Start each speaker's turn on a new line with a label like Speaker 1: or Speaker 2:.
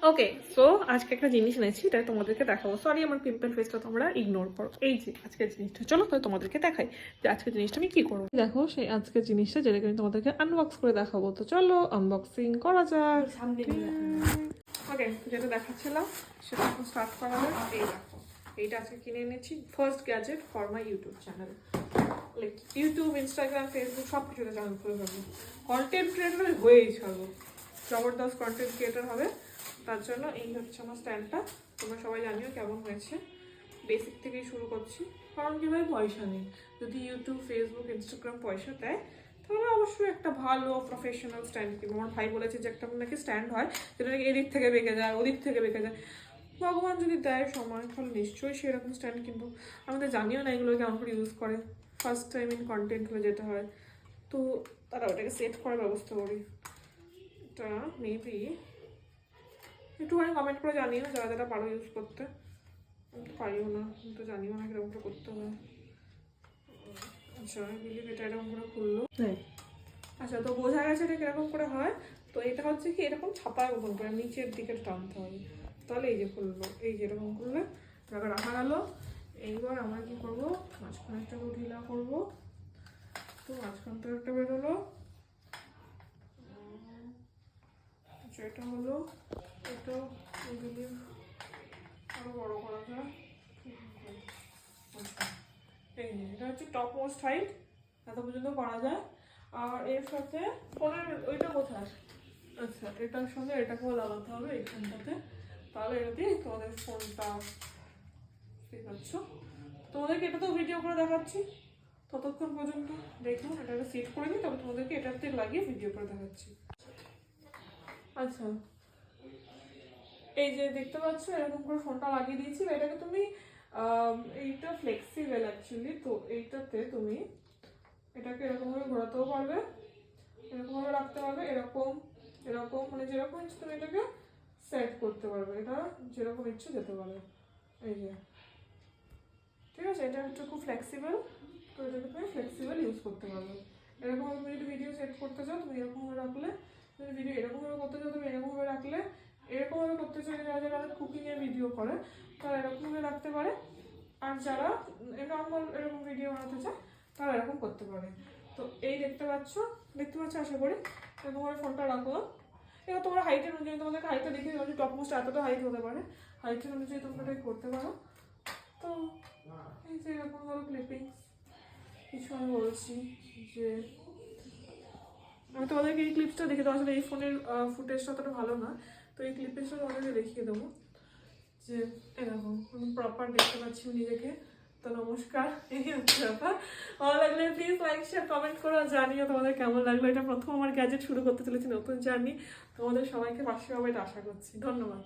Speaker 1: ওকে, so আজকে একটা জিনিস এনেছি, এটা তোমাদেরকে দেখাবো। সরি আমার পিম্পল ফেসটা তোমরা ইগনোর করো। এই যে আজকের জিনিসটা, চলো তাহলে তোমাদেরকে দেখাই যে আজকের জিনিসটা আমি কি করবো। দেখো সেই আজকের জিনিসটা যেটাকে আমি তোমাদেরকে আনবক্স করে দেখাবো। তো চলো আনবক্সিং করা যাক। ওকে, যেটা দেখাচ্ছিলাম সেটা এখন স্টার্ট করা যাক। এই দেখো, এইটা আজকে কিনে এনেছি, first gadget for my YouTube channel. Like YouTube, Instagram, Facebook সব কিছুতে চ্যানেল খুলে ফেলবো, কন্টেন্ট ক্রিয়েটর হয়েই ছাড়বো, জবরদস্ত কন্টেন্ট ক্রিয়েটর হবে। তার জন্য এই হচ্ছে আমার স্ট্যান্ডটা। তোমরা সবাই জানিও কেমন হয়েছে। বেসিক থেকেই শুরু করছি, কারণ কি ভাই পয়সা নেই। যদি ইউটিউব, ফেসবুক, ইনস্টাগ্রাম পয়সা দেয় তাহলে অবশ্যই একটা ভালো প্রফেশনাল স্ট্যান্ড কিনবো। আমার ভাই বলেছে যে একটা নাকি স্ট্যান্ড হয় যেটা নাকি এদিক থেকে বেঁকে যায়, ওদিক থেকে বেঁকে যায়। ভগবান যদি দেয় সময় তাহলে নিশ্চয়ই সেরকম স্ট্যান্ড কিনবো। আমাদের জানিও না এগুলো কেমন করে ইউজ করে, ফার্স্ট টাইম ইন কন্টেন্ট হলে যেটা হয়। তো তারা ওটাকে সেট করার ব্যবস্থা করি। এটা মেবি একটুখানি কমেন্ট করে জানিও যারা যারা পারো ইউজ করতে। আমি তো পারিও না, আমি তো জানিও না কিরকম করে করতে হয়। আচ্ছা বিলিভ এটা এরকম করে খুললো। আচ্ছা, তো বোঝা গেছে এটা কিরকম করে হয়। তো এটা হচ্ছে কি এরকম ছাপার মতন করে নিচের দিকে টানতে হবে, তাহলে এই যে খুললো। এই যে এরকম করলে এটাকে রাখা গেল। এইবার আমরা কি করবো, মাঝখানেরটাকে ঢিলা করবো। তো মাঝখানটা একটা বেরোলো, এটা হলো, এটা বিলিভ আরো বড় করা যায়। এই এটা হচ্ছে টপ মোস্ট হাইট, এত পর্যন্ত করা যায়। আর এর সাথে ফোনের ওইটা কোথায়, আচ্ছা এটার সঙ্গে এটাকেও লাগাতে হবে এইখানটাতে, তাহলে এটা দিয়ে তোমাদের ফোনটা ঠিক আছে। তোমাদেরকে এটা তো ভিডিও করে দেখাচ্ছি, ততক্ষণ পর্যন্ত দেখুন এটাকে সেট করে নিই, তবে তোমাদেরকে এটাতে লাগিয়ে ভিডিও করে দেখাচ্ছি। আচ্ছা এই যে দেখতে পাচ্ছ এরকম করে ফোনটা লাগিয়ে দিয়েছি। এটাকে তুমি এইটা ফ্লেক্সিবল অ্যাকচুয়ালি, তো এইটাতে তুমি এটাকে এরকমভাবে ঘোরাতেও পারবে, এরকমভাবে রাখতে পারবে, এরকম এরকম, মানে যেরকম ইচ্ছে তুমি এটাকে সেট করতে পারবে। এটা যেরকম ইচ্ছে যেতে পারে। এই যে ঠিক আছে, এটা একটু খুব ফ্লেক্সিবল, তো এটাকে তুমি ফ্লেক্সিবল ইউজ করতে পারবে। এরকমভাবে তুমি যদি ভিডিও সেট করতে চাও তুমি এরকমভাবে রাখলে, তুমি ভিডিও এরকমভাবে করতে চাও তুমি এরকমভাবে রাখলে, এরকমভাবে করতে চাও যারা যারা কুকিংয়ের ভিডিও করে তারা এরকমভাবে রাখতে পারে, আর যারা নর্মাল এরকম ভিডিও বানাতে চায় তারা এরকম করতে পারে। তো এই দেখতে পাচ্ছ আশা করি এরকমভাবে ফোনটা রাখলাম। এবার তোমার হাইটের অনুযায়ী, তোমাদেরকে হাইটটা দেখে দেবো যে টপ মোস্ট এতটা হাইট হতে পারে, হাইটের অনুযায়ী তোমরা এটাই করতে পারো। তো এই যে এরকম হলো ক্লিপিংস। কিছু আমি বলছি যে আমি তোমাদেরকে এই ক্লিপসটা দেখে দেবো, আসলে এই ফোনের ফুটেজটা অতটা ভালো না, তো এই ক্লিপসটা তোমাদেরকে দেখিয়ে দেবো যে এরকম প্রপার দেখতে পাচ্ছি নিজেকে। তো নমস্কার, এই হচ্ছে ব্যাপার। ভালো লাগলে প্লিজ লাইক শেয়ার কমেন্ট করো, জানিও তোমাদের কেমন লাগলো। এটা প্রথম আমার গ্যাজেট শুরু করতে চলেছি, নতুন জার্নি। তোমাদের সবাইকে পাশে পাবো এটা আশা করছি। ধন্যবাদ।